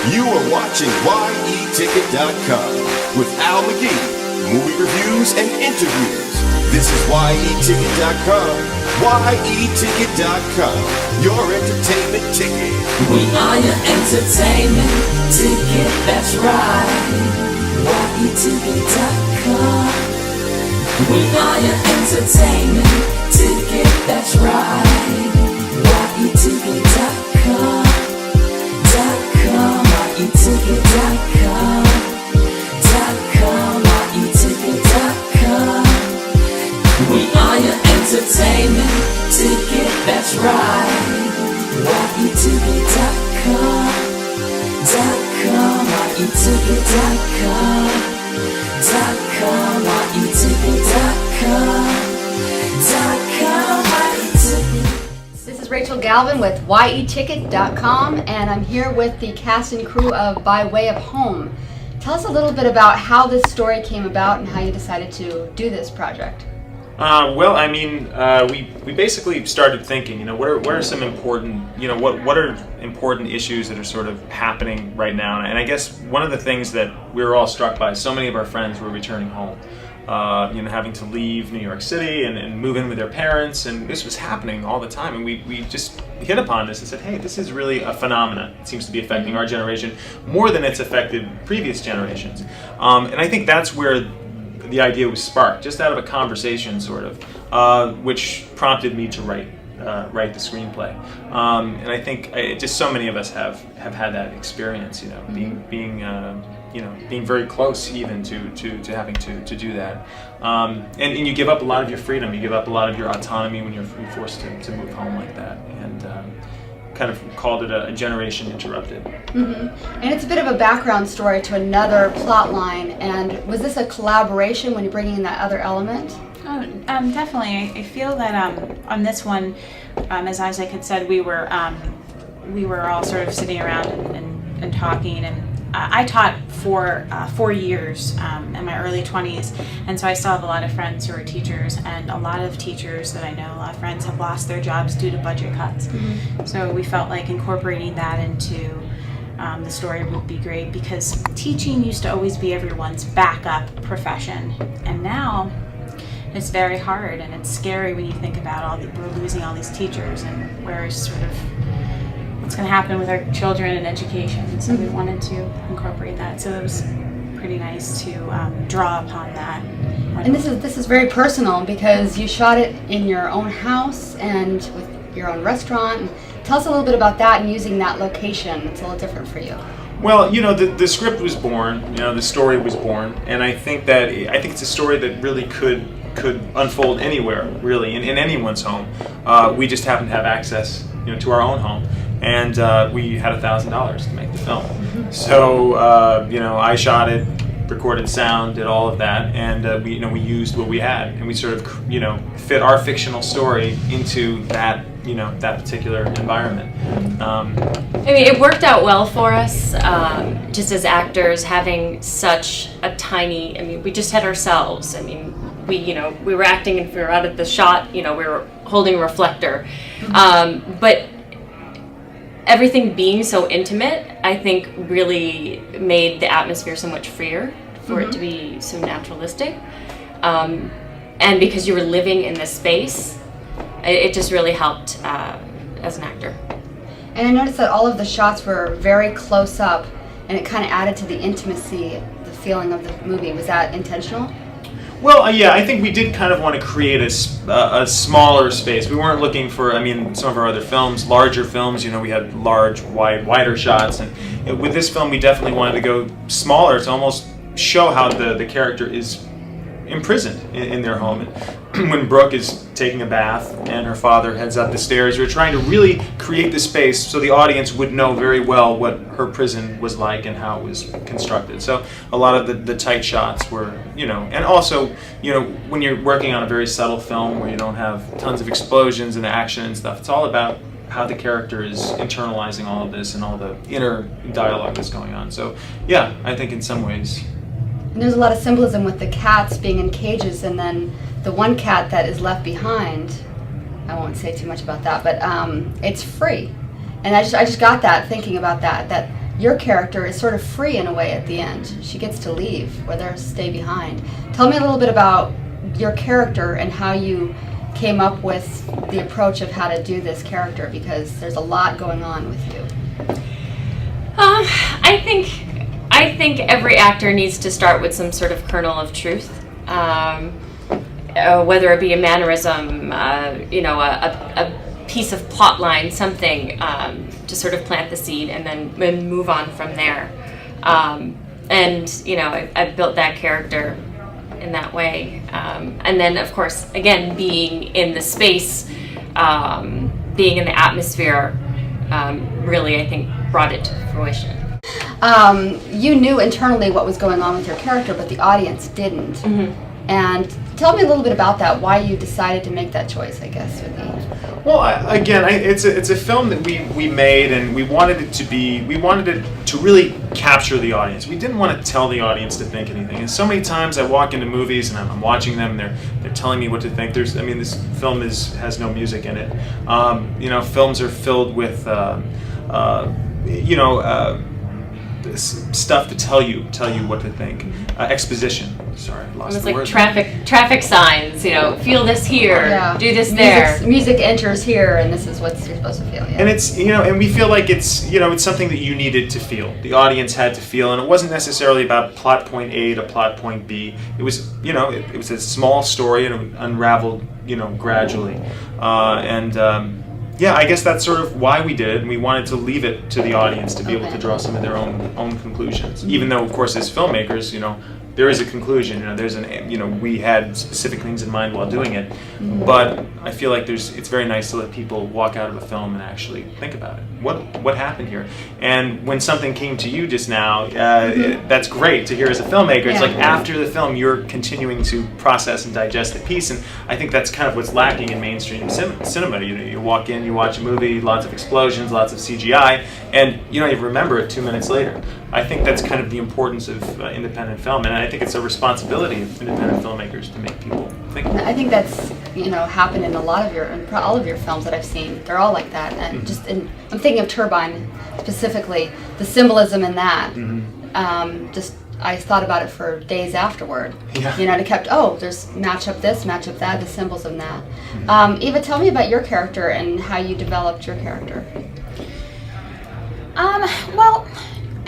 You are watching YETicket.com with Al McGee, movie reviews and interviews. This is YETicket.com. YETicket.com, your entertainment ticket. We are your entertainment ticket, that's right. YETicket.com. We are your entertainment ticket, that's right. YETicket.com. YETicket.com. YETicket.com. We are your entertainment ticket, that's right. YETicket.com. YETicket.com. This is Rachel Galvin with YETicket.com, and I'm here with the cast and crew of By Way of Home. Tell us a little bit about how this story came about and how you decided to do this project. We basically started thinking, what are some important, what are important issues that are sort of happening right now? And I guess one of the things that we were all struck by, so many of our friends were returning home, having to leave New York City and move in with their parents, and this was happening all the time. And we just hit upon this and said, hey, this is really a phenomenon. It seems to be affecting our generation more than it's affected previous generations. And I think that's where the idea was sparked, just out of a conversation, sort of, which prompted me to write the screenplay. And I think just so many of us have had that experience, being very close even to having to do that. And you give up a lot of your freedom, you give up a lot of your autonomy when you're forced to move home like that. And kind of called it a generation interrupted. Mm-hmm. And it's a bit of a background story to another plot line. And was this a collaboration when you're bringing in that other element? Oh, definitely. I feel that on this one, as Isaac had said, we were all sort of sitting around and talking. And I taught for 4 years in my early 20s, and so I still have a lot of friends who are teachers, and a lot of teachers that I know, a lot of friends have lost their jobs due to budget cuts. Mm-hmm. So we felt like incorporating that into the story would be great, because teaching used to always be everyone's backup profession, and now it's very hard, and it's scary when you think about we're losing all these teachers, and where's sort of what's going to happen with our children and education. So we wanted to incorporate that. So it was pretty nice to draw upon that. And this is very personal, because you shot it in your own house and with your own restaurant. Tell us a little bit about that and using that location. It's a little different for you. Well, the script was born, the story was born, and I think it's a story that really could unfold anywhere, really, in anyone's home. We just happen to have access, to our own home. And we had $1,000 to make the film. Mm-hmm. So, I shot it, recorded sound, did all of that, and we used what we had, and we sort of, fit our fictional story into that, that particular environment. It worked out well for us, just as actors, having such a tiny, we just had ourselves. We were acting, and if we were out of the shot, we were holding a reflector. Mm-hmm. But everything being so intimate, I think, really made the atmosphere so much freer for it to be so naturalistic. And because you were living in this space, it just really helped as an actor. And I noticed that all of the shots were very close up, and it kind of added to the intimacy, the feeling of the movie. Was that intentional? Well, yeah, I think we did kind of want to create a smaller space. We weren't looking for, some of our other films, larger films, we had large, wider shots. And with this film, we definitely wanted to go smaller to almost show how the character is imprisoned in their home. And when Brooke is taking a bath and her father heads up the stairs, we were trying to really create the space so the audience would know very well what her prison was like and how it was constructed. So a lot of the tight shots were, and also, when you're working on a very subtle film where you don't have tons of explosions and action and stuff, it's all about how the character is internalizing all of this and all the inner dialogue that's going on. So yeah, I think in some ways. And there's a lot of symbolism with the cats being in cages, and then the one cat that is left behind, I won't say too much about that, but it's free. And I just got that thinking about that your character is sort of free in a way at the end. She gets to leave, whether stay behind. Tell me a little bit about your character and how you came up with the approach of how to do this character, because there's a lot going on with you. I think every actor needs to start with some sort of kernel of truth, whether it be a mannerism, a piece of plot line, something to sort of plant the seed and then move on from there. I've built that character in that way. And then, of course, again, being in the space, being in the atmosphere, really, I think, brought it to fruition. You knew internally what was going on with your character, but the audience didn't. Mm-hmm. And tell me a little bit about that, why you decided to make that choice, I guess, would be. Well, it's a film that we made, and we wanted it to really capture the audience. We didn't want to tell the audience to think anything. And so many times I walk into movies and I'm watching them, and they're telling me what to think. This film has no music in it. Films are filled with stuff to tell you what to think. Exposition. Sorry, I lost the word. It's like traffic signs. Feel this here, do this there. Music enters here, and this is what you're supposed to feel. Yeah. And it's and we feel like it's something that you needed to feel. The audience had to feel, and it wasn't necessarily about plot point A to plot point B. It was it was a small story, and it unraveled gradually, I guess that's sort of why we did it, and we wanted to leave it to the audience to be able to draw some of their own conclusions. Even though, of course, as filmmakers, there is a conclusion. We had specific things in mind while doing it, but I feel like it's very nice to let people walk out of a film and actually think about it. What happened here? And when something came to you just now, that's great to hear as a filmmaker. It's like after the film, you're continuing to process and digest the piece, and I think that's kind of what's lacking in mainstream cinema. You walk in, you watch a movie, lots of explosions, lots of CGI, and you don't even remember it 2 minutes later. I think that's kind of the importance of independent film, and I think it's a responsibility of independent filmmakers to make people think. I think that's happened in all of your films that I've seen. They're all like that, and I'm thinking of Turbine specifically. The symbolism in that. Mm-hmm. I thought about it for days afterward. Yeah. There's match up this, match up that, the symbols in that. Mm-hmm. Eva, tell me about your character and how you developed your character. Well,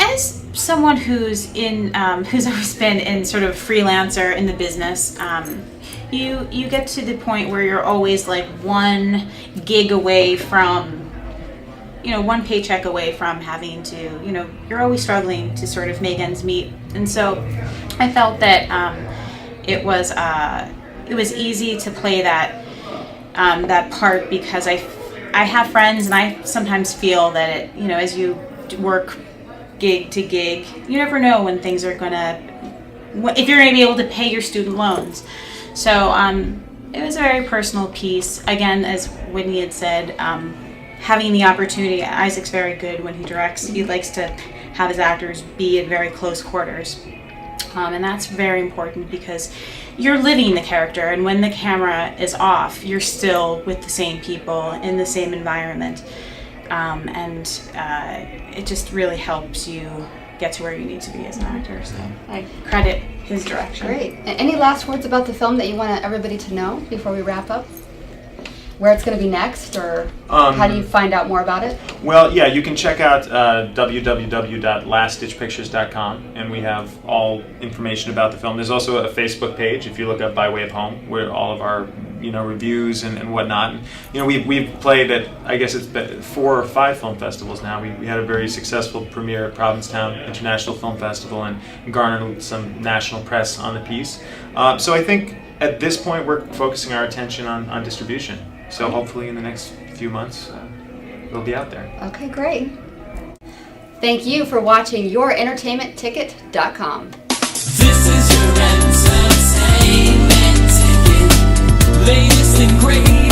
as someone who's always been in sort of freelancer in the business, you get to the point where you're always like one gig away from, one paycheck away from having to, you're always struggling to sort of make ends meet. And so I felt that it was easy to play that part, because I have friends, and I sometimes feel that as you work gig to gig, you never know when things are if you're going to be able to pay your student loans. So it was a very personal piece. Again, as Whitney had said, having the opportunity. Isaac's very good when he directs. He likes to have his actors be in very close quarters. And that's very important, because you're living the character, and when the camera is off, you're still with the same people in the same environment. It just really helps you get to where you need to be as an actor. So I credit his direction. Great. Any last words about the film that you want everybody to know before we wrap up? Where it's going to be next, or how do you find out more about it? Well, yeah, you can check out www.lastditchpictures.com, and we have all information about the film. There's also a Facebook page, if you look up By Way of Home, where all of our reviews and whatnot. And, we've played at, I guess it's been 4 or 5 film festivals now. We had a very successful premiere at Provincetown International Film Festival and garnered some national press on the piece. So I think at this point we're focusing our attention on distribution. So hopefully in the next few months, it'll be out there. Okay, great. Thank you for watching YourEntertainmentTicket.com. This is your entertainment ticket. Latest and greatest.